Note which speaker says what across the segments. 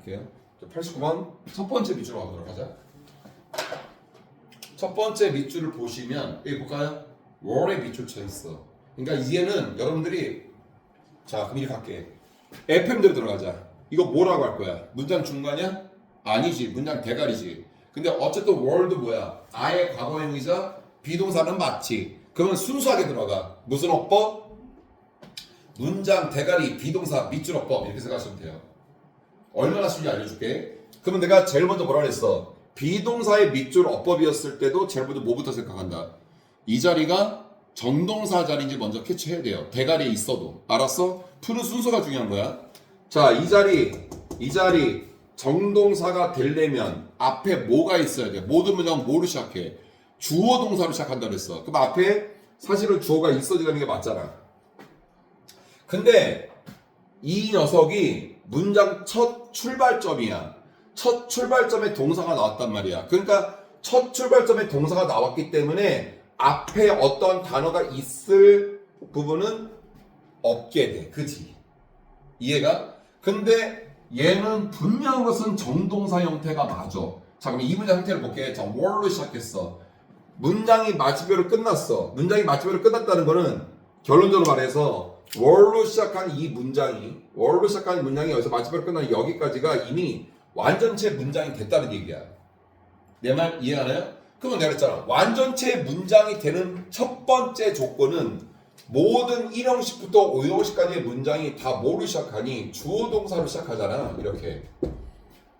Speaker 1: 할게요. 89번 첫 번째 밑줄로 가도록 하자. 첫 번째 밑줄을 보시면 여기 볼까요? 월에 밑줄 쳐 있어. 그러니까 이제는 여러분들이 자 그럼 이렇게 할게. FM대로 들어가자. 이거 뭐라고 할 거야? 문장 중간이야? 아니지. 문장 대가리지. 근데 어쨌든 월도 뭐야? 아예 과거형이자 비동사는 맞지. 그러면 순수하게 들어가. 무슨 어법? 문장 대가리 비동사 밑줄 어법 이렇게 생각하시면 돼요. 얼마나 쉬운지 알려줄게. 그러면 내가 제일 먼저 뭐라 그랬어? 비동사의 밑줄 어법이었을 때도 제일 먼저 뭐부터 생각한다? 이 자리가 정동사 자리인지 먼저 캐치해야 돼요. 대가리에 있어도. 알았어? 푸는 순서가 중요한 거야. 자, 이 자리 정동사가 되려면 앞에 뭐가 있어야 돼? 모든 문장은 뭐로 시작해? 주어 동사로 시작한다 그랬어. 그럼 앞에 사실은 주어가 있어지는 게 맞잖아. 근데 이 녀석이 문장 첫 출발점이야. 첫 출발점에 동사가 나왔단 말이야. 그러니까 첫 출발점에 동사가 나왔기 때문에 앞에 어떤 단어가 있을 부분은 없게 돼. 그지? 이해가? 근데 얘는 분명한 것은 정동사 형태가 맞아. 자, 그럼 이 문장 형태를 볼게. 자, where로 시작했어. 문장이 마침표로 끝났어. 문장이 마침표로 끝났다는 거는 결론적으로 말해서 where로 시작한 이 문장이 여기서 마침표로 끝나는 여기까지가 이미 완전체 문장이 됐다는 얘기야. 내 말 이해하나요? 그러면 내가 그랬잖아. 완전체 문장이 되는 첫 번째 조건은 모든 1형식부터 5형식까지의 문장이 다 뭐로 시작하니? 주어 동사로 시작하잖아. 이렇게.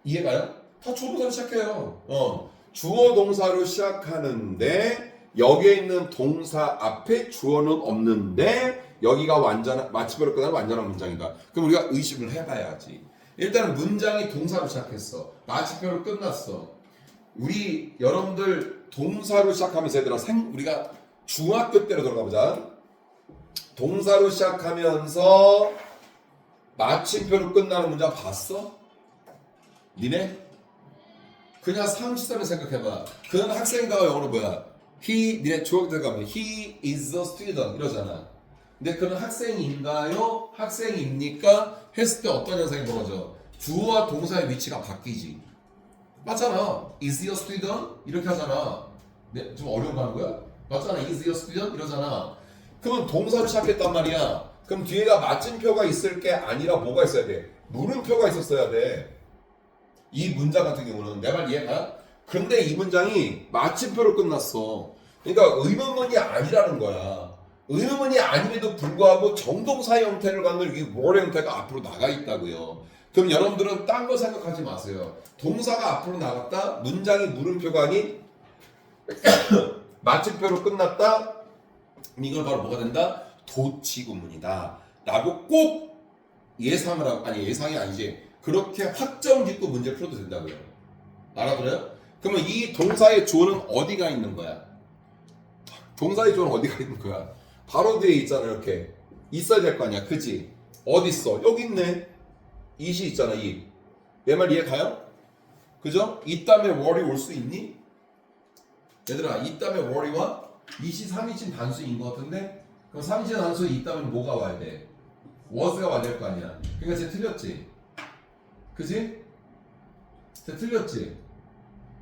Speaker 1: 이해가요? 다 주어 동사로 시작해요. 주어 동사로 시작하는데 여기에 있는 동사 앞에 주어는 없는데 여기가 마침표로 끝나는 완전한 문장이다. 그럼 우리가 의심을 해봐야지. 일단은 문장이 동사로 시작했어. 마침표로 끝났어. 우리 여러분들 동사로 시작하면서 얘들아 우리가 중학교 때로 들어가 보자. 동사로 시작하면서 마침표로 끝나는 문장 봤어? 니네? 그냥 상식적으로 생각해봐. 그는 학생인가가 영어로 뭐야? 니네 중학교 때 가면 he is a student 이러잖아. 근데 그는 학생인가요? 학생입니까? 했을 때 어떤 현상이 벌어져? 주어와 동사의 위치가 바뀌지. 맞잖아. Is he a student? 이렇게 하잖아. 네, 좀 어려운 거 하는 거야? 맞잖아. Is he a student? 이러잖아. 그러면 동사로 시작했단 말이야. 그럼 뒤에가 마침표가 있을 게 아니라 뭐가 있어야 돼? 물음표가 있었어야 돼. 이 문장 같은 경우는 내 말 이해가? 근데 이 문장이 마침표로 끝났어. 그러니까 의문문이 아니라는 거야. 의문문이 아님에도 불구하고 정동사 형태를 갖는 이 word 형태가 앞으로 나가 있다고요. 그럼 여러분들은 딴 거 생각하지 마세요. 동사가 앞으로 나갔다. 문장이 물음표가 아닌 마침표로 끝났다. 이건 바로 뭐가 된다? 도치구문이다. 라고 꼭 예상을 하고, 아니 예상이 아니지. 그렇게 확정 짓고 문제를 풀어도 된다고요. 알아들어요? 그러면 이 동사의 주어는 어디가 있는 거야? 동사의 주어는 어디가 있는 거야? 바로 뒤에 있잖아. 이렇게 있어야 될 거 아니야. 그치? 어디 있어? 여기 있네. it이 있잖아. it. 내 말 이해 가요? 그죠? 이 다음에 worry 올 수 있니? 얘들아, 이 다음에 worry와 it이 3인칭 단수인 것 같은데? 그럼 3인칭 단수에 이 다음에 뭐가 와야 돼? was가 와야 될 거 아니야. 그러니까 쟤 틀렸지? 그치? 쟤 틀렸지?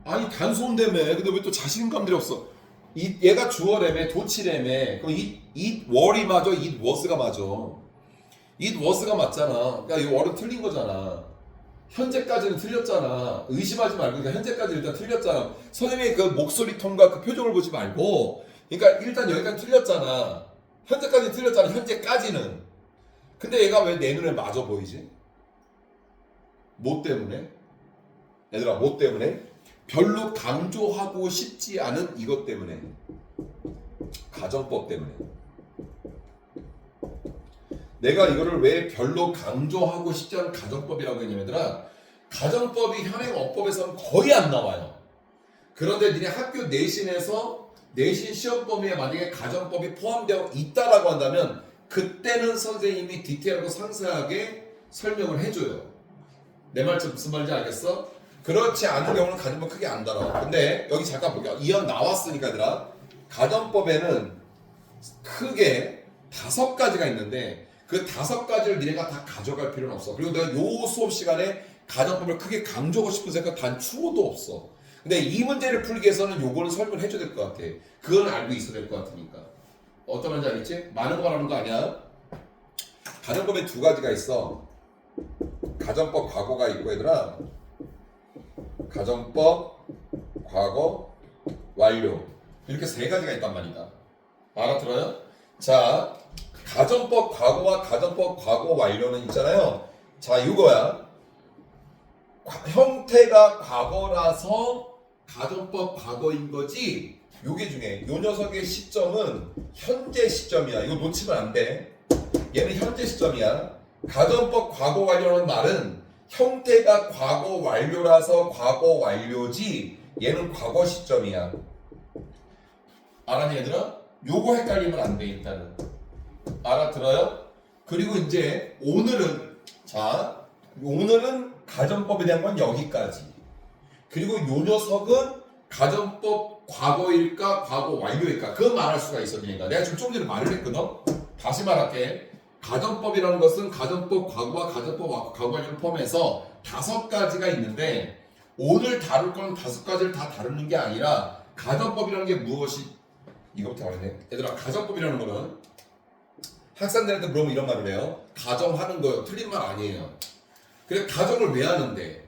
Speaker 1: 아니 단수인데며. 근데 왜 또 자신감들이 없어? 얘가 주어래며 도치래며. 그럼 it worry마저 it was가 맞아. it was가 맞잖아. 그러니까 이 월은 틀린 거잖아. 현재까지는 틀렸잖아. 의심하지 말고 그러니까 현재까지 일단 틀렸잖아. 선생님의 그 목소리 톤과 그 표정을 보지 말고 그러니까 일단 여기까지 틀렸잖아. 현재까지 틀렸잖아. 현재까지는. 근데 얘가 왜 내 눈에 맞아 보이지? 뭐 때문에? 얘들아 뭐 때문에? 별로 강조하고 싶지 않은 이것 때문에. 가정법 때문에. 내가 이거를 왜 별로 강조하고 싶지 않은 가정법이라고 했냐면 얘들아, 가정법이 현행어법에서는 거의 안 나와요. 그런데 니네 학교 내신에서 내신 시험 범위에 만약에 가정법이 포함되어 있다라고 한다면 그때는 선생님이 디테일하고 상세하게 설명을 해줘요. 내 말 무슨 말인지 알겠어? 그렇지 않은 경우는 가정법 크게 안 다뤄. 근데 여기 잠깐 볼게요. 이형 나왔으니까 얘들아, 가정법에는 크게 5가지가 있는데 그 5가지를 니네가 다 가져갈 필요는 없어. 그리고 내가 요 수업 시간에 가정법을 크게 강조하고 싶은 생각 단 추호도 없어. 근데 이 문제를 풀기 위해서는 요거는 설명을 해줘야 될 것 같아. 그건 알고 있어야 될 것 같으니까. 어떤 말인지 알겠지? 많은 거 말하는 거 아니야. 가정법에 두 가지가 있어. 가정법 과거가 있고 얘들아. 가정법 과거 완료. 이렇게 세 가지가 있단 말이다. 알아들어요? 자, 가정법 과거와 가정법 과거 완료는 있잖아요. 자, 이거야. 형태가 과거라서 가정법 과거인 거지. 요게 중에 요 녀석의 시점은 현재 시점이야. 이거 놓치면 안 돼. 얘는 현재 시점이야. 가정법 과거 완료라는 말은 형태가 과거 완료라서 과거 완료지. 얘는 과거 시점이야. 알았니 얘들아? 요거 헷갈리면 안 돼 일단은. 알아들어요? 그리고 이제 오늘은 자 오늘은 가정법에 대한 건 여기까지. 그리고 요 녀석은 가정법 과거일까 과거 완료일까 그 말할 수가 있어. 그러니까 내가 지금 좀 전에 말을 했거든. 다시 말할게. 가정법이라는 것은 가정법 과거와 가정법 과거 완료를 포함해서 5가지가 있는데 오늘 다룰 건 5가지를 다 다루는 게 아니라 가정법이라는 게 무엇이 이거부터 말했네. 얘들아 가정법이라는 거는 학생들한테 물어보면 이런 말을 해요. 가정하는 거요. 틀린 말 아니에요. 그래 가정을 왜 하는데?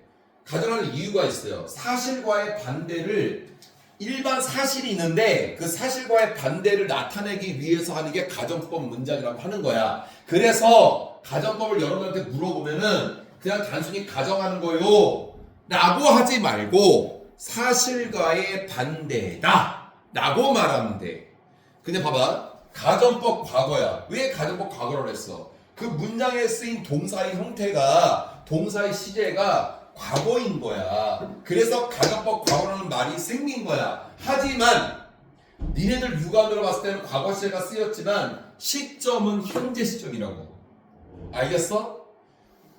Speaker 1: 가정하는 이유가 있어요. 사실과의 반대를 일반 사실이 있는데 그 사실과의 반대를 나타내기 위해서 하는 게 가정법 문장이라고 하는 거야. 그래서 가정법을 여러분한테 물어보면은 그냥 단순히 가정하는 거요 라고 하지 말고 사실과의 반대다 라고 말하면 돼. 근데 봐봐. 가정법 과거야. 왜 가정법 과거라고 했어? 그 문장에 쓰인 동사의 형태가 동사의 시제가 과거인 거야. 그래서 가정법 과거라는 말이 생긴 거야. 하지만 니네들 육안으로 봤을 때는 과거 시제가 쓰였지만 시점은 현재 시점이라고. 알겠어?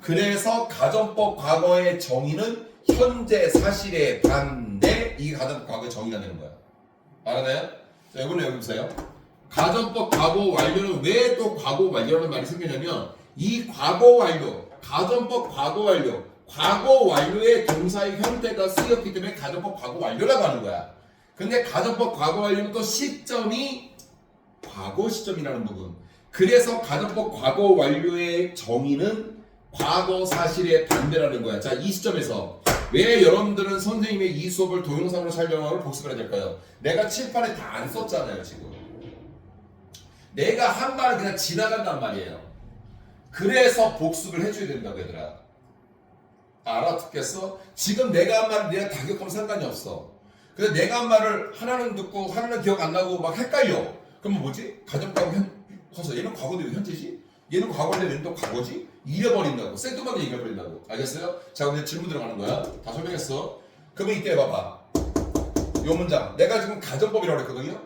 Speaker 1: 그래서 가정법 과거의 정의는 현재 사실의 반대. 이게 가정법 과거의 정의가 되는 거야. 알았나요? 자, 이번에 여기 보세요. 가정법 과거 완료는 왜 또 과거 완료라는 말이 생기냐면 이 과거 완료, 가정법 과거 완료, 과거 완료의 동사의 형태가 쓰였기 때문에 가정법 과거 완료라고 하는 거야. 근데 가정법 과거 완료는 또 시점이 과거 시점이라는 부분. 그래서 가정법 과거 완료의 정의는 과거 사실의 반대라는 거야. 자, 이 시점에서 왜 여러분들은 선생님의 이 수업을 동영상으로 촬영하고 복습을 해야 될까요? 내가 칠판에 다 안 썼잖아요, 지금. 내가 한 말을 그냥 지나간단 말이에요. 그래서 복습을 해줘야 된다고 얘들아. 알아듣겠어? 지금 내가 한 말을 내가 다 기억하면 상관이 없어. 근데 내가 한 말을 하나는 듣고 하나는 기억 안 나고 막 헷갈려. 그러면 뭐지? 가정과거 커서 얘는 과거인데 왜 현재지? 얘는 과거인데 얘는 또 과거지? 잃어버린다고. 생뚱하게 잃어버린다고. 알겠어요? 자, 근데 질문 들어가는 거야. 다 설명했어. 그러면 이때 봐봐. 요 문장. 내가 지금 가정법이라고 했거든요.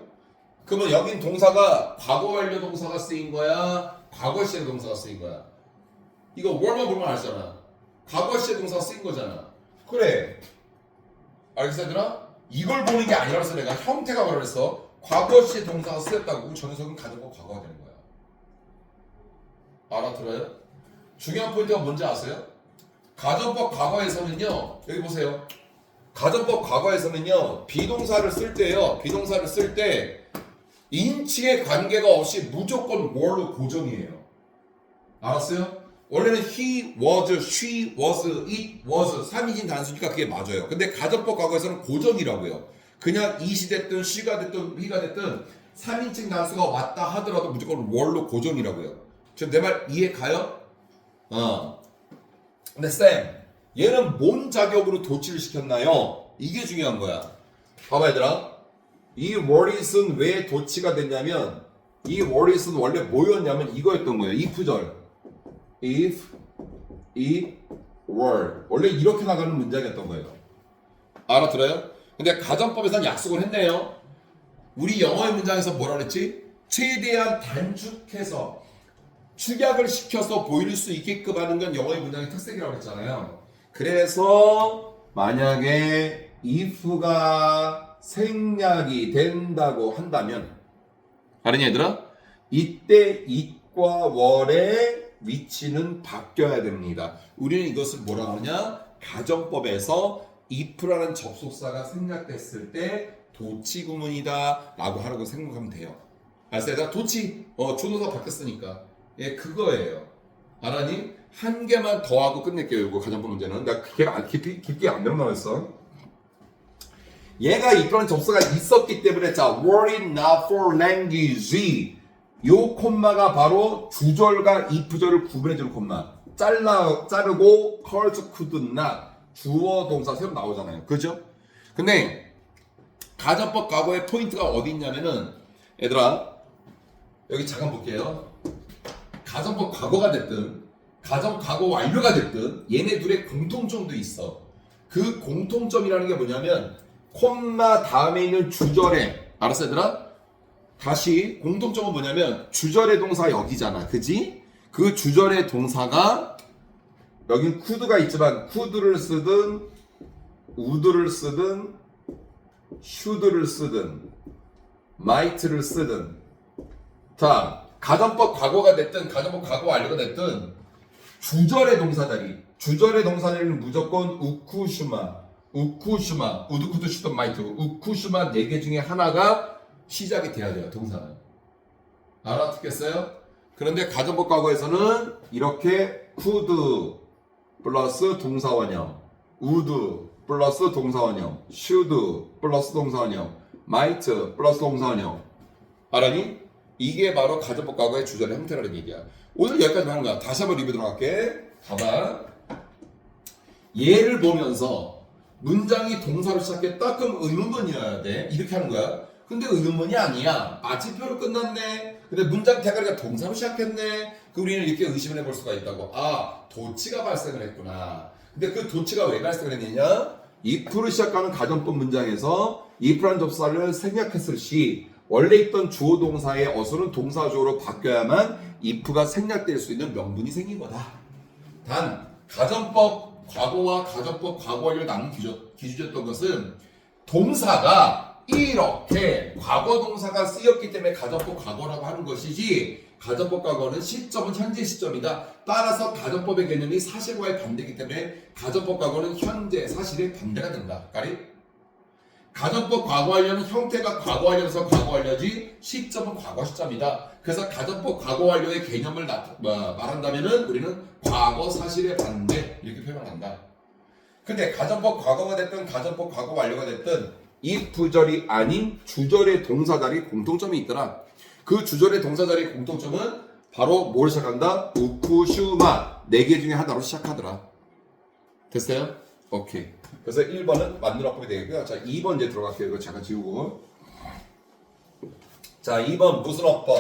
Speaker 1: 그러면 여긴 동사가 과거 완료 동사가 쓰인 거야? 과거 시제 동사가 쓰인 거야? 이거 월만 보면 알잖아. 과거 시제 동사가 쓰인 거잖아. 그래. 알겠어 얘들아? 이걸 보는 게 아니라서 내가 형태가 뭐라 그랬어? 과거 시제 동사가 쓰였다고. 저 녀석은 가정법 과거가 되는 거야. 알아들어요? 중요한 포인트가 뭔지 아세요? 가정법 과거에서는요. 여기 보세요. 가정법 과거에서는요. 비동사를 쓸 때요. 비동사를 쓸 때 인칭의 관계가 없이 무조건 were로 고정이에요. 알았어요? 원래는 he was, she was, it was 3인칭 단수니까 그게 맞아요. 근데 가정법 과거에서는 고정이라고요. 그냥 it이 됐든 she가 됐든 he가 됐든 3인칭 단수가 왔다 하더라도 무조건 were로 고정이라고요. 지금 내 말 이해 가요? 근데 쌤, 얘는 뭔 자격으로 도치를 시켰나요? 이게 중요한 거야. 봐봐 얘들아. 이 wordit은 왜 도치가 됐냐면 이 wordit은 원래 뭐였냐면 이거였던 거예요. if절. if, it, were. 원래 이렇게 나가는 문장이었던 거예요. 알아들어요? 근데 가정법에서는 약속을 했네요. 우리 영어의 문장에서 뭐라 그랬지? 최대한 단축해서 축약을 시켜서 보일 수 있게끔 하는 건 영어의 문장의 특색이라고 했잖아요. 그래서 만약에 if가 생략이 된다고 한다면 알았니 얘들아? 이때 it과 were의 위치는 바뀌어야 됩니다. 우리는 이것을 뭐라고 하느냐? 가정법에서 if라는 접속사가 생략됐을 때 도치 구문이다 라고 하라고 생각하면 돼요. 알았어요? 나 도치 조동사 바뀌었으니까 예 그거예요. 알았니? 한 개만 더 하고 끝낼게요. 이거 가정법 문제는 나 깊게 안 들어가겠어. 얘가 if라는 접속사가 있었기 때문에 자 worry not for language 요 콤마가 바로 주절과 if절을 구분해주는 콤마. 자르고 could not 주어 동사 새로 나오잖아요. 그죠? 근데 가정법 과거의 포인트가 어디 있냐면은 얘들아 여기 잠깐 볼게요. 가정법 과거가 됐든 가정 과거 완료가 됐든 얘네 둘의 공통점도 있어. 그 공통점이라는 게 뭐냐면 콤마 다음에 있는 주절에 알았어 얘들아? 다시 공통점은 뭐냐면 주절의 동사 여기잖아. 그지? 그 주절의 동사가 여긴 could가 있지만 could를 쓰든 would를 쓰든 should를 쓰든 might를 쓰든 자 가정법 과거가 됐든 가정법 과거 완료가 됐든 주절의 동사 자리는 무조건 우쿠슈마 우드쿠드 슈든 마이트 우쿠슈마 4개 중에 하나가 시작이 돼야 돼요. 동사는 알아듣겠어요? 그런데 가정법 과거에서는 이렇게 could 플러스 동사원형 would 플러스 동사원형 should 플러스 동사원형 might 플러스 동사원형 알았니? 이게 바로 가정법 과거의 주절의 형태라는 얘기야. 오늘 여기까지 하는 거야. 다시 한번 리뷰 들어갈게. 봐봐. 얘를 보면서 문장이 동사로 시작했다? 그럼 의문문이어야 돼. 이렇게 하는 거야. 근데 의문문이 아니야. 마침표로 끝났네. 근데 문장 대가리가 동사로 시작했네. 그 우리는 이렇게 의심을 해볼 수가 있다고. 아, 도치가 발생을 했구나. 근데 그 도치가 왜 발생을 했느냐? if로 시작하는 가정법 문장에서 if라는 접사를 생략했을 시 원래 있던 주어 동사의 어순은 동사 주어로 바뀌어야만 if가 생략될 수 있는 명분이 생긴 거다. 단 가정법 과거와 가정법 과거 완료를 나눈 기준이었던 것은 동사가 이렇게 과거 동사가 쓰였기 때문에 가정법 과거라고 하는 것이지 가정법 과거는 시점은 현재 시점이다. 따라서 가정법의 개념이 사실과의 반대이기 때문에 가정법 과거는 현재 사실의 반대가 된다. 까리? 가정법 과거 완료는 형태가 과거 완료에서 과거 완료지 시점은 과거 시점이다. 그래서 가정법 과거 완료의 개념을 말한다면은 우리는 과거 사실의 반대 이렇게 표현한다. 근데 가정법 과거가 됐든 가정법 과거 완료가 됐든 이 부절이 아닌 주절의 동사 자리 공통점이 있더라. 그 주절의 동사 자리 공통점은 바로 뭘 시작한다? 우쿠슈마 4개 중에 하나로 시작하더라. 됐어요? 오케이. 그래서 1번은 맞는 어법이 되겠고요. 자, 2번 이제 들어갈게요. 이거 잠깐 지우고. 자, 2번 무슨 어법?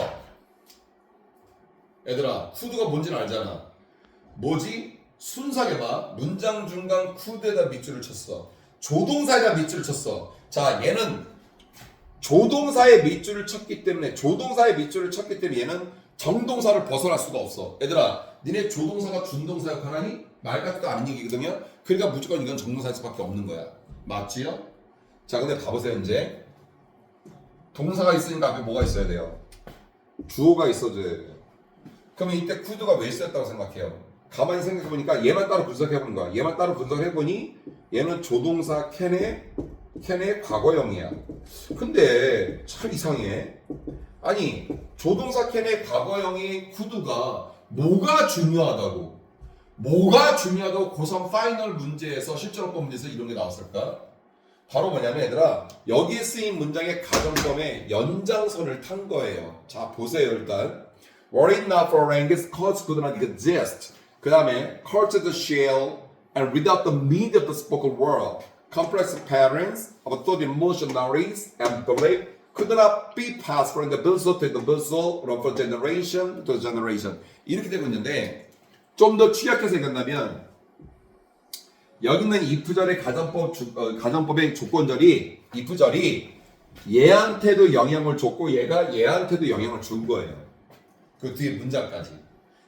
Speaker 1: 얘들아, could가 뭔지는 알잖아. 뭐지? 순삭에 봐. 문장 중간 could에다 밑줄을 쳤어. 조동사에다 밑줄을 쳤어. 자, 얘는 조동사에 밑줄을 쳤기 때문에 얘는 정동사를 벗어날 수가 없어. 얘들아, 니네 조동사가 준동사 역할하니? 말 같지도 않은 얘기거든요. 그러니까 무조건 이건 정동사일 수밖에 없는 거야. 맞지요? 자, 근데 봐보세요. 이제 동사가 있으니까 앞에 뭐가 있어야 돼요? 주어가 있어줘야 돼요. 그러면 이때 could가 왜 쓰였다고 생각해요? 가만히 생각해보니까 얘만 따로 분석해보는 거야. 얘만 따로 분석해보니 얘는 조동사 캔의 과거형이야. 근데 참 이상해. 아니 조동사 캔의 과거형이 could가 뭐가 중요하다고 고3 파이널 문제에서 실전어법 문제에서 이런 게 나왔을까? 바로 뭐냐면 얘들아 여기에 쓰인 문장의 가정점에 연장선을 탄 거예요. 자 보세요. 일단 Worry not for language cause could not exist. 그 다음에 culture the shell and without the meaning of the spoken word complex patterns of thought emotionalities and belief could not be passed from the vessel to the vessel or from generation to generation. 이렇게 되고 있는데 좀 더 취약해서 얘기한다면 여기 있는 if절의 가정법의 조건절이 if절이 얘한테도 영향을 줬고 얘가 얘한테도 영향을 준 거예요. 그 뒤에 문장까지.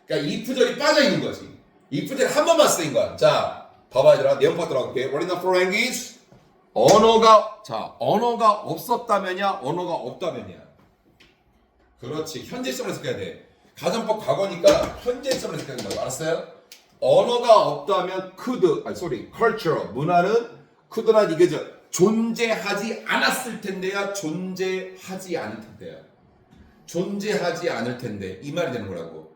Speaker 1: 그러니까 if절이 빠져 있는 거지. if절이 한 번만 쓰인 거야. 자, 봐봐 얘들아. 내용 파트 들어갈게. What is not for language? 언어가 없었다면이야, 언어가 없다면이야. 그렇지. 현재 시점을 해석해야 돼. 가정법 과거니까 현재 시점을 해석해야 된다고. 알았어요? 언어가 없다면 culture, 문화는 could는 이게 존재하지 않았을 텐데야 존재하지 않을 텐데야. 존재하지 않을 텐데 이 말이 되는 거라고.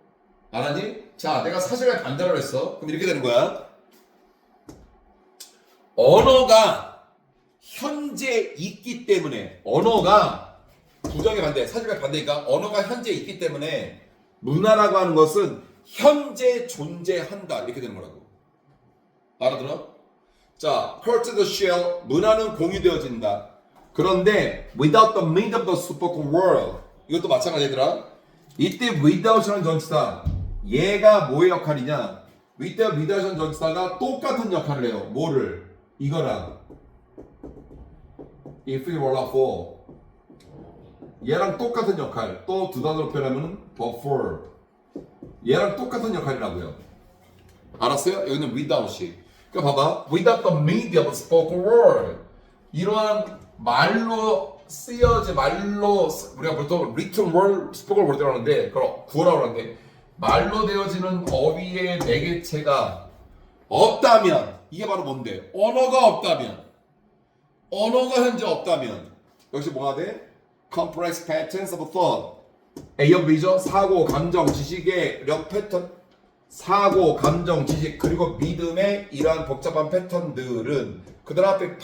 Speaker 1: 알았니? 자, 내가 사실을 반대로 했어. 그럼 이렇게 되는 거야. 언어가 현재 있기 때문에 언어가 부정의 반대, 사실과 반대니까 언어가 현재 있기 때문에 문화라고 하는 것은 현재 존재한다 이렇게 되는 거라고. 알아들어? 자, part of the shell 문화는 공유되어진다. 그런데 without the meaning of the spoken word 이것도 마찬가지더라. 이때 without이라는 전치사 얘가 뭐의 역할이냐? without이라는 전치사가 똑같은 역할을 해요. 뭐를? 이거랑 if it were not for 얘랑 똑같은 역할. 또 두 단어로 표현하면 but for 얘랑 똑같은 역할이라고요. 알았어요? 여기는 without이. 그러니까 봐봐. without the meaning of spoken word 이러한 말로 쓰여진 말로 우리가 보통 written word, spoken word라고 하는데 그걸 구어라고 하는데 말로 되어지는 어휘의 매개체가 없다면 이게 바로 뭔데? 언어가 없다면 언어가 현재 없다면 역시 뭐가 돼? complex patterns of thought A형 B죠? 사고, 감정, 지식의 력 패턴 사고, 감정, 지식 그리고 믿음의 이러한 복잡한 패턴들은 그들 앞에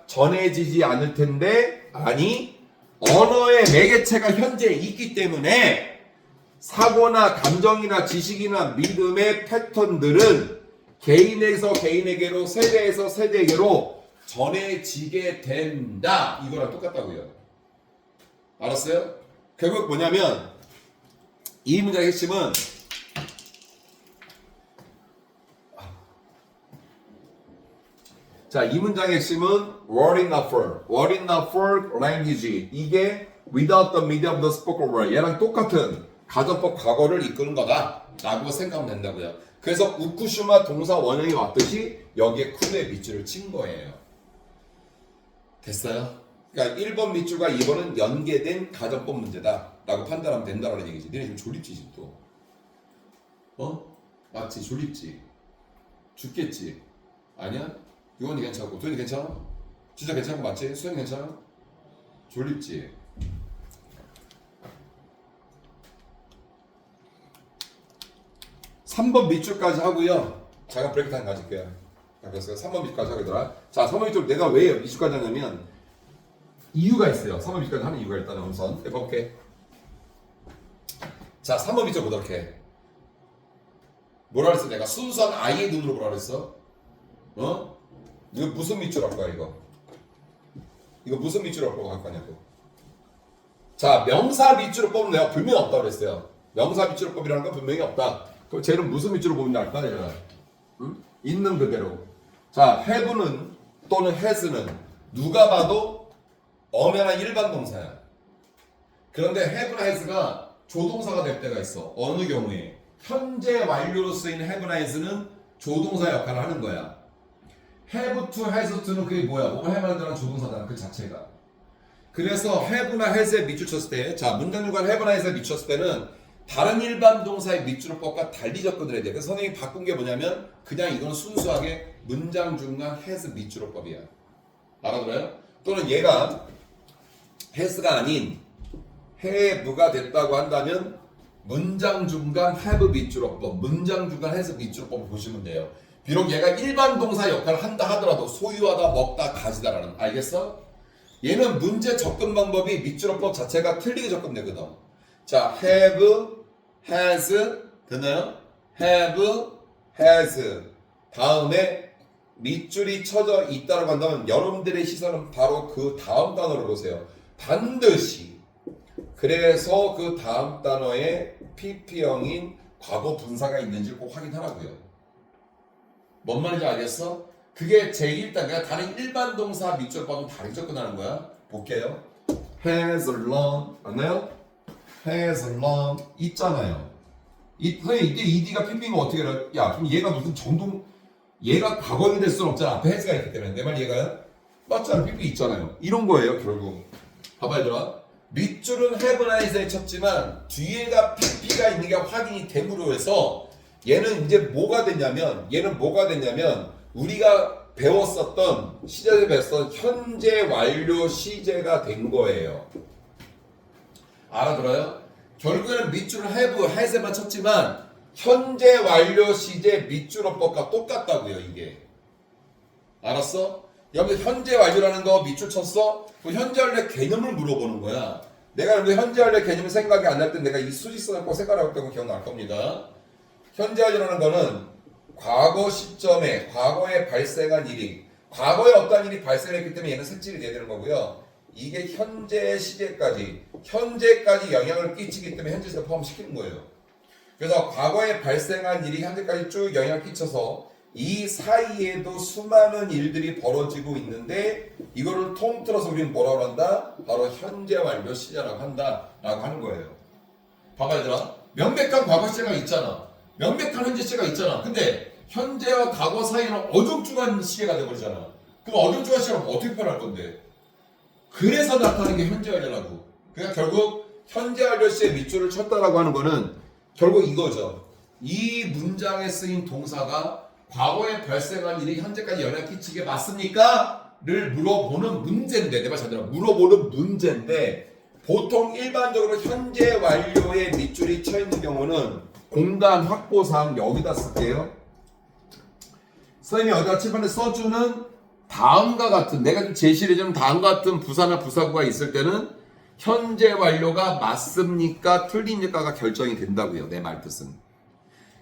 Speaker 1: 전해지지 않을 텐데 아니 언어의 매개체가 현재 있기 때문에 사고나 감정이나 지식이나 믿음의 패턴들은 개인에서 개인에게로 세대에서 세대에게로 전해지게 된다. 이거랑 똑같다고요. 알았어요? 결국 뭐냐면 이 문장의 핵심은 자, 이 문장의 핵심은 word not for language 이게 without the medium of the spoken word 얘랑 똑같은 가정법 과거를 이끄는 거다 라고 생각하면 된다고요. 그래서 우쿠슈마 동사 원형이 왔듯이 여기에 쿠드의 밑줄을 친 거예요. 됐어요? 그러니까 1번 밑줄과 2번은 연계된 가정법 문제다 라고 판단하면 된다라는 얘기지. 너네 지금 졸립지 지금 또? 맞지? 졸립지? 죽겠지? 아니야? 유원이 괜찮고 도현이 괜찮아? 진짜 괜찮고 맞지? 수현이 괜찮아? 졸립지? (3번) 밑줄까지 하고요. 잠깐 브레이크 타임 가질게요. 그래서 3번 밑줄까지 하겠더라. 자, 3번 밑줄 내가 왜 밑줄까지 하냐면 이유가 있어요. 3번 밑줄까지 하는 이유가 일단 우선 해볼게. 자, 3번 밑줄 보도록 해. 뭐라 그랬어? 내가 순수한 아이의 눈으로 뭐라 그랬어? 이거 무슨 밑줄 할 거야 이거? 이거 무슨 밑줄 할 거냐고. 자, 명사 밑줄을 뽑으면 내가 분명히 없다고 그랬어요. 명사 밑줄을 뽑으라는 건 분명히 없다. 그럼 쟤는 무슨 밑줄을 뽑는지 알까? 내가 있는 그대로. 자, have는 또는 has는 누가 봐도 엄연한 일반 동사야. 그런데 have나 has가 조동사가 될 때가 있어. 어느 경우에? 현재 완료로 쓰인 have나 has는 조동사 역할을 하는 거야. have to, has to는 그게 뭐야? 뭘 해만드는 조동사잖아 그 자체가. 그래서 have나 has에 밑줄 쳤을 때, 자, 문장중간 have나 has에 밑줄 쳤을 때는 다른 일반 동사의 밑줄법과 달리 접근을 해야 돼. 그래서 선생님이 바꾼 게 뭐냐면 그냥 이건 순수하게 문장 중간 has 밑줄법이야. 알아들어요? 또는 얘가 has가 아닌 have가 됐다고 한다면 문장 중간 have 밑줄법, 문장 중간 has 밑줄법을 보시면 돼요. 비록 얘가 일반 동사 역할을 한다 하더라도 소유하다, 먹다, 가지다라는. 알겠어? 얘는 문제 접근 방법이 밑줄법 자체가 틀리게 접근되거든. 자, have, has 됐나요? have, has 다음에 밑줄이 쳐져 있다고 한다면 여러분들의 시선은 바로 그 다음 단어를 보세요. 반드시. 그래서 그 다음 단어에 PP형인 과거 분사가 있는지 꼭 확인하라고요. 뭔 말인지 알겠어? 그게 제1단계가 다른 일반 동사 밑줄법은 다르게 접근하는 거야. 볼게요. has learned 맞나요? has learned 있잖아요. 선생님 이때 ed가 PP인 거 어떻게 알아? 야, 그럼 얘가 무슨 정동 얘가 과거는 될 수는 없잖아. 앞에 has가 있기 때문에. 내 말 얘가요? 맞잖아. PP 있잖아요. 이런 거예요 결국. 봐봐 얘들아. 밑줄은 have나 has에 쳤지만 뒤에가 PP가 있는 게 확인이 됨으로 해서 얘는 이제 뭐가 됐냐면 우리가 배웠었던 시제에 배웠던 현재 완료 시제가 된 거예요. 알아들어요? 결국에는 밑줄을 have, has에만 쳤지만 현재 완료 시제 밑줄어법과 똑같다고요, 이게. 알았어? 여기 현재 완료라는 거 밑줄 쳤어? 그 현재 완료 개념을 물어보는 거야. 내가 여러분 현재 완료 개념이 생각이 안 날 때 내가 이 수직선을 꼭 생각하고 있다고 기억날 겁니다. 현재 완료라는 거는 과거 시점에 과거에 발생한 일이 과거에 어떤 일이 발생했기 때문에 얘는 색칠이 돼야 되는 거고요. 이게 현재 시제까지 현재까지 영향을 끼치기 때문에 현재 시제 포함시키는 거예요. 그래서 과거에 발생한 일이 현재까지 쭉 영향을 끼쳐서 이 사이에도 수많은 일들이 벌어지고 있는데 이거를 통틀어서 우리는 뭐라고 한다? 바로 현재 완료 시제라고 한다 라고 하는 거예요. 봐봐 얘들아, 명백한 과거 시제가 있잖아, 명백한 현재 시제가 있잖아. 근데 현재와 과거 사이는 어중중한 시제가 되어버리잖아. 그럼 어중중한 시제를 어떻게 표현할 건데? 그래서 나타나는 게 현재 완료라고. 그러니까 결국 현재 완료 시제 밑줄을 쳤다라고 하는 거는 결국 이거죠. 이 문장에 쓰인 동사가 과거에 발생한 일이 현재까지 영향을 끼치게 맞습니까? 를 물어보는 문제인데, 내 말 잘 들어. 물어보는 문제인데, 보통 일반적으로 현재 완료에 밑줄이 쳐 있는 경우는 공간 확보상 여기다 쓸게요. 선생님이 어디다 칠판에 써주는 다음과 같은, 내가 좀 제시를 해주는 다음과 같은 부사나 부사구가 있을 때는 현재 완료가 맞습니까? 틀립니까가 결정이 된다고요. 내 말 뜻은.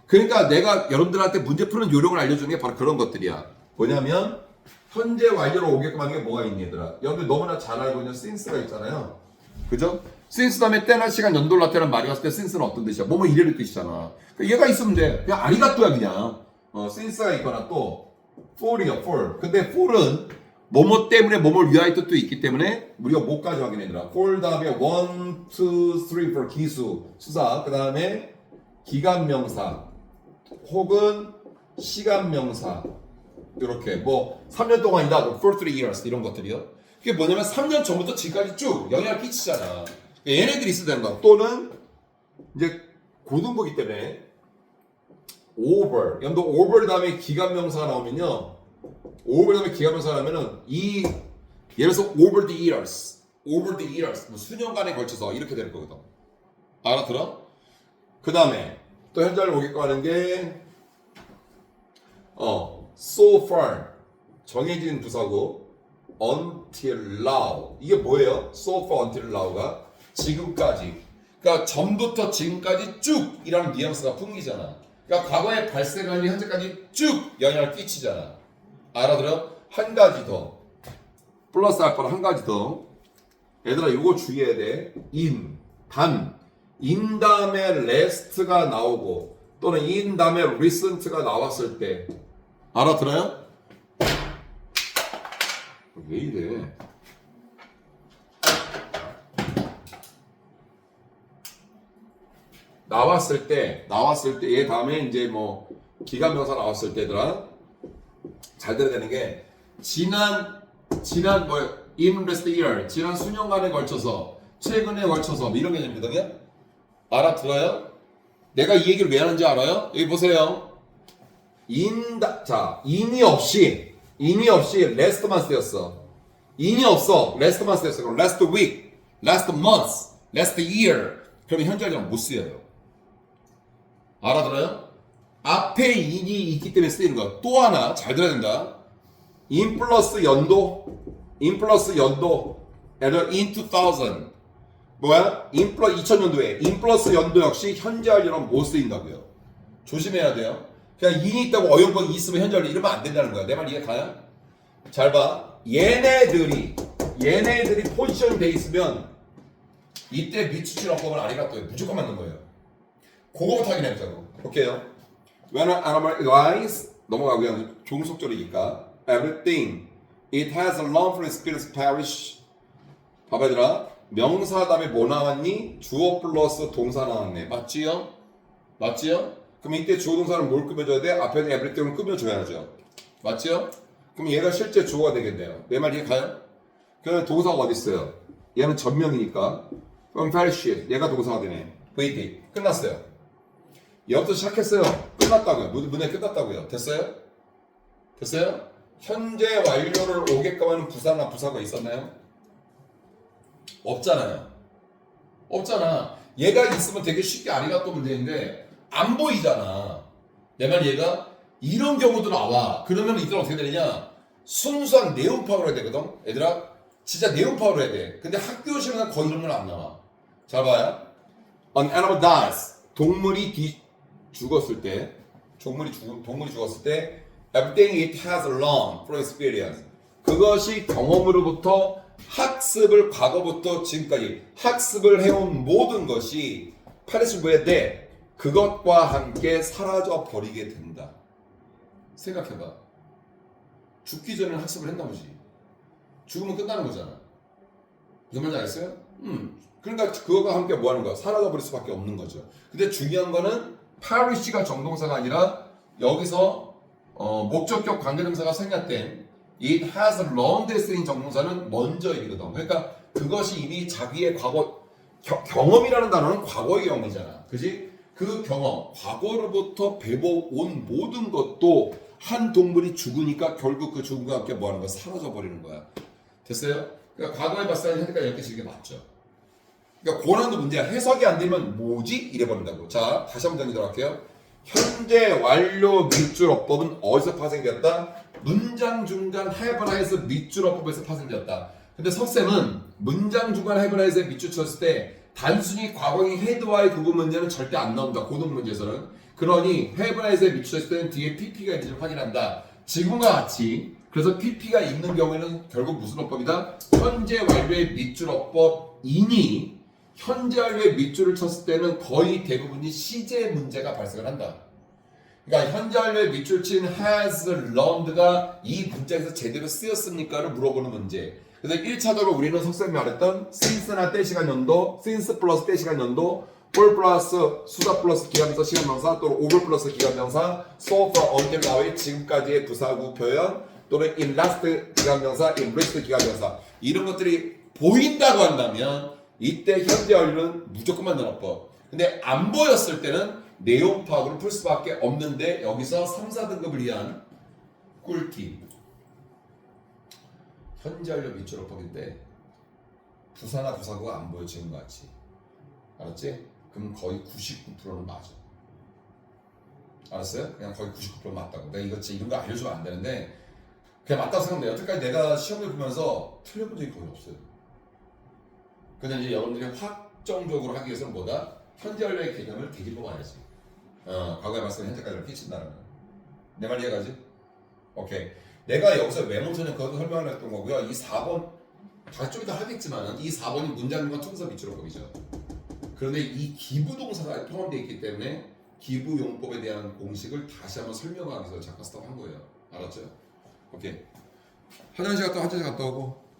Speaker 1: 그러니까 내가 여러분들한테 문제 푸는 요령을 알려주는 게 바로 그런 것들이야. 뭐냐면 현재 완료로 오게끔 하는 게 뭐가 있니 얘들아? 여러분들 너무나 잘 알고 있는 since가 있잖아요. 그죠? since 다음에 때나 시간 연돌 라테라는 말이 왔을 때 since는 어떤 뜻이야? 뭐뭐 이래를 뜻이잖아. 그러니까 얘가 있으면 돼. 그냥 아리가또야 그냥. since가 있거나 또 for이야 for. 근데 for은 뭐뭐 때문에 뭐뭘 위하여 뜻도 있기 때문에 우리가 뭐까지 확인해더라. for 다음에 1, 2, 3 for 기수, 수사. 그 다음에 기간명사 혹은 시간명사. 이렇게 뭐 3년 동안이다. for 3 years 이런 것들이요. 그게 뭐냐면 3년 전부터 지금까지 쭉 영향을 끼치잖아. 얘네들이 있어야 되는 거야. 또는 이제 고등부기 때문에 over. 연도 over 다음에 기간명사가 나오면요. over 다음에 기간명사가 나오면은 이 예를 들어서 over the years 뭐 수년간에 걸쳐서 이렇게 될 거거든. 알아들어? 그 다음에 또 현재를 오게끔 하는 게 so far 정해진 부사고 until now 이게 뭐예요? so far until now가 지금까지. 그러니까 전부터 지금까지 쭉이라는 뉘앙스가 풍기잖아. 그러니까 과거에 발생한 일이 현재까지 쭉 영향을 끼치잖아. 알아들어? 한 가지 더 플러스 알파로 한 가지 더. 얘들아 이거 주의해야 돼. in 다음에 last가 나오고 또는 in 다음에 recent가 나왔을 때 알아들어요? 왜 이래? 나왔을 때 얘 다음에 이제 뭐 기간명사 나왔을 때들아 잘 들어야 되는 게 지난 뭐 in last year 지난 수년간에 걸쳐서 최근에 걸쳐서 뭐 이런 개념이거든요. 알아들어요? 내가 이 얘기를 왜 하는지 알아요? 여기 보세요. in이 없이 last만 쓰였어. in이 없어. last만 쓰였어. 그럼 last week, last month, last year. 그러면 현재랑 못 쓰여요. 알아들어요? 앞에 in이 있기 때문에 쓰이는 거야. 또 하나 잘 들어야 된다. in 플러스 연도 in 2000 뭐야? in 플러스 2000년도에 in 플러스 연도 역시 현재 완료는 못 쓰인다고요. 조심해야 돼요. 그냥 in이 있다고 어용병이 있으면 현재 완료 이러면 안 된다는 거야. 내 말 이해 가요? 잘 봐. 얘네들이 포지션이 돼 있으면 이때 미추치라법은 아리가또에 무조건 맞는 거예요. 그거부터 확인해보자고. 오케이요. When an animal lies 넘어가고요. 종속절이니까 everything it has a long experience perish. 봐봐 얘들아. 명사 다음에 뭐 나왔니? 주어 플러스 동사 나왔네. 맞지요? 그럼 이때 주어 동사는 뭘 꾸며줘야 돼? 앞에 everything을 꾸며줘야죠. 맞지요? 그럼 얘가 실제 주어가 되겠네요. 내 말 이해 가요? 그러면 동사가 어디 있어요? 얘는 전명이니까. 그럼 perish 얘가 동사가 되네. VT 끝났어요. 여기서 시작했어요. 끝났다고요. 문제 끝났다고요. 됐어요? 됐어요? 현재 완료를 오게끔 하는 부사나 부사가 있었나요? 없잖아요. 없잖아. 얘가 있으면 되게 쉽게 아리가또 문제인데 안 보이잖아. 내 말 얘가 이런 경우도 나와. 그러면 이들 어떻게 되느냐? 순수한 내용 파악을 해야 되거든. 얘들아 진짜 내용 파악을 해야 돼. 근데 학교 시험은 거의 이런 건 안 나와. 잘 봐요. An animal dies. 동물이 죽었을 때 동물이 죽었을 때 everything it has learned from experience. 그것이 경험으로부터 학습을 과거부터 지금까지 학습을 해온 모든 것이 파리스부에 돼 그것과 함께 사라져 버리게 된다. 생각해봐. 죽기 전에 학습을 했나 보지. 죽으면 끝나는 거잖아. 무슨 말인지 알겠어요? 그러니까 그거가 함께 뭐 하는 거야? 사라져 버릴 수밖에 없는 거죠. 근데 중요한 거는 파리시가 정동사가 아니라 여기서 목적격 관계동사가 생략된 it has learned 쓰인 정동사는 먼저 얘기거든. 그러니까 그것이 이미 자기의 과거 경험이라는 단어는 과거의 경험이잖아. 그지? 그 경험, 과거로부터 배워온 모든 것도 한 동물이 죽으니까 결국 그 죽음과 함께 뭐 하는 거야? 사라져 버리는 거야. 됐어요? 그러니까 과거에 봤을 때 현재까지 이렇게 지는 게 맞죠. 그러니까 고난도 문제야. 해석이 안 되면 뭐지? 이래 버린다고. 자, 다시 한번 정리하도록 할게요. 현재 완료 밑줄 어법은 어디서 파생되었다? 문장 중간 have에서 밑줄 어법에서 파생되었다. 근데 석쌤은 문장 중간 have에서 밑줄 쳤을 때 단순히 과거인 had와의 구분 문제는 절대 안 나온다. 고등 문제에서는. 그러니 have에서 밑줄 쳤을 때는 뒤에 pp가 있는지를 확인한다. 지금과 같이 그래서 pp가 있는 경우에는 결국 무슨 어법이다? 현재 완료의 밑줄 어법이니 현재 완료의 밑줄을 쳤을 때는 거의 대부분이 시제 문제가 발생을 한다. 그러니까 현재 완료의 밑줄 친 has learned가 이 문장에서 제대로 쓰였습니까를 물어보는 문제. 그래서 1차적으로 우리는 석쌤이 말했던 since나 때 시간 연도, since 플러스 때 시간 연도, for 플러스 수다 플러스 기관명사 시간명사 또는 over 플러스 기관명사, so far until now의 지금까지의 부사구 표현 또는 in last 기관명사, in recent 기관명사 이런 것들이 보인다고 한다면 이때 현재 완료는 무조건 만든 어법. 근데 안 보였을 때는 내용 파악으로 풀 수밖에 없는데 여기서 3, 4등급을 위한 꿀팁. 현재 완료 밑줄 어법인데 부사나 부사구가 안 보여지는 것 같지. 알았지? 그럼 거의 99%는 맞아. 알았어요? 그냥 거의 99% 맞다고. 내가 이거 진짜 이런 거 알려주면 안 되는데 그냥 맞다고 생각해. 여태까지 내가 시험을 보면서 틀려본 적이 거의 없어요. 근데 이제 여러분들이 확정적으로 하기 위해서는 뭐다? 현재 완료의 개념을 되짚어 봐야지. 과거에 봤을 때 현재까지를 끼친다는 거. 내 말 이해가지? 오케이. 내가 여기서 메모전에 그것도 설명을 했던 거고요. 이 4번 다 좀 이따 하겠지만 이 4번이 문장과 투부사 밑줄어법이죠. 그런데 이 기부동사가 포함되어 있기 때문에 기부용법에 대한 공식을 다시 한번 설명하기 위해서 잠깐 스톱한 거예요. 알았죠? 오케이. 화장실 갔다 오고